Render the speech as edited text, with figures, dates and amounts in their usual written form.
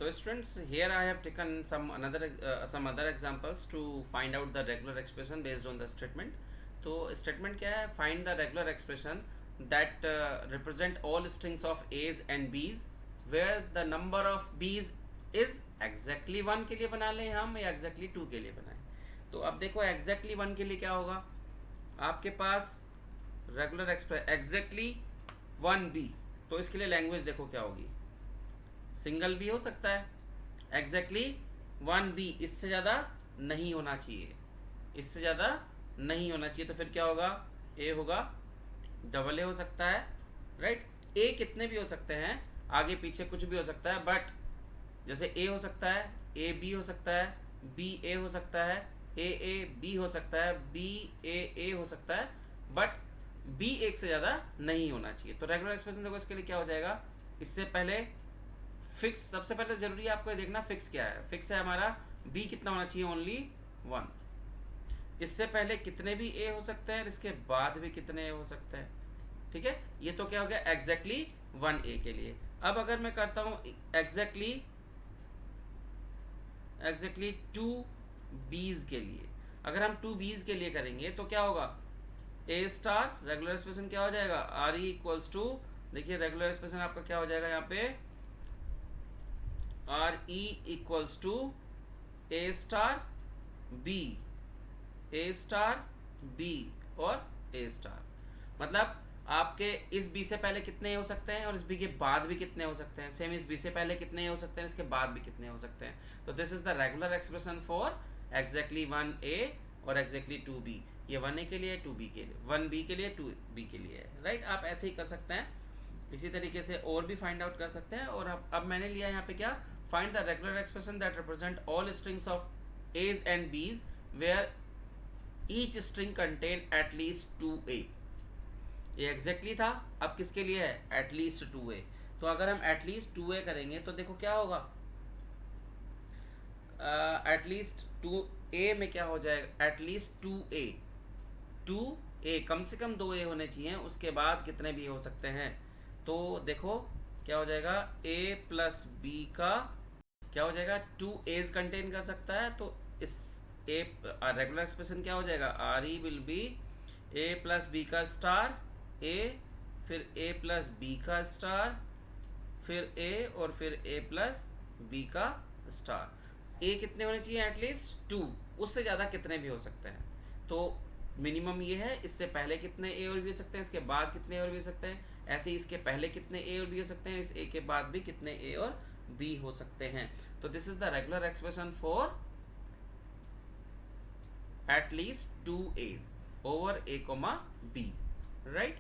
So students, here I have taken some other examples to find out the regular expression based on the statement. तो statement क्या है? Find the regular expression that represent all strings of A's and B's where the number of B's is exactly 1 के लिए बना लें हम या exactly 2 के लिए बनाएं. तो अब देखो exactly 1 के लिए क्या होगा, आपके पास रेगुलर एक्सप्रेस exactly 1B, तो इसके लिए लैंग्वेज देखो क्या होगी, सिंगल भी हो सकता है, एग्जैक्टली 1B, इससे ज़्यादा नहीं होना चाहिए, इससे ज़्यादा नहीं होना चाहिए. तो फिर क्या होगा, ए होगा, डबल ए हो सकता है, राइट. ए कितने भी हो सकते हैं, आगे पीछे कुछ भी हो सकता है, बट जैसे ए हो सकता है, ए बी हो सकता है, बी ए हो सकता है, ए बी हो सकता है, बी ए हो सकता है, बट बी एक से ज़्यादा नहीं होना चाहिए. तो रेगुलर एक्सप्रेशन देखो इसके लिए क्या हो जाएगा, इससे पहले फिक्स, सबसे पहले जरूरी है आपको ये देखना फिक्स क्या है. फिक्स है हमारा बी कितना होना चाहिए, ओनली 1. इससे पहले कितने भी ए हो सकते हैं, इसके बाद भी कितने ए हो सकते हैं. ठीक है, ये तो क्या हो गया एग्जैक्टली 1A के लिए. अब अगर मैं करता हूं एग्जैक्टली 2B's के लिए, अगर हम 2B's के लिए करेंगे तो क्या होगा, ए स्टार रेगुलर एक्सप्रेशन क्या हो जाएगा, आर ई इक्वल्स टू, देखिए रेगुलर एक्सप्रेशन आपका क्या हो जाएगा यहाँ पे, R E equals to a star b, a star b और ए स्टार. मतलब आपके इस बी से पहले कितने हो सकते हैं और इस बी के बाद भी कितने हो सकते हैं, सेम इस बी से पहले कितने हो सकते हैं, इसके बाद भी कितने हो सकते हैं. तो this is the regular expression for exactly 1A और एग्जैक्टली 2B. ये 1A के लिए, 2B के लिए, 1B के लिए, 2B के लिए है, राइट. आप ऐसे ही कर सकते हैं, इसी तरीके से और भी फाइंड आउट कर सकते हैं. और अब मैंने लिया यहाँ पे क्या, find the regular expression that represent all strings of A's and B's where each string contain at least 2A. ये एग्जैक्टली था, अब किसके लिए है, एटलीस्ट 2A. तो अगर हम एटलीस्ट 2A करेंगे तो देखो क्या होगा, एटलीस्ट 2A में क्या हो जाएगा, एटलीस्ट 2A कम से कम 2A होने चाहिए, उसके बाद कितने भी हो सकते हैं. तो देखो क्या हो जाएगा, A प्लस बी का क्या हो जाएगा, 2A's कंटेन कर सकता है. तो इस ए रेगुलर एक्सप्रेशन क्या हो जाएगा, R E will be a plus b का स्टार ए, फिर ए प्लस बी का स्टार, फिर ए और फिर ए प्लस बी का स्टार. ए कितने होने चाहिए, एटलीस्ट 2, उससे ज़्यादा कितने भी हो सकते हैं. तो मिनिमम ये है, इससे पहले कितने ए और भी हो सकते हैं, इसके बाद कितने और भी हो सकते हैं, ऐसे ही इसके पहले कितने ए और भी हो सकते हैं, इस ए के बाद भी कितने ए और बी हो सकते हैं. तो this is the regular expression for at least 2A's over A, B, right.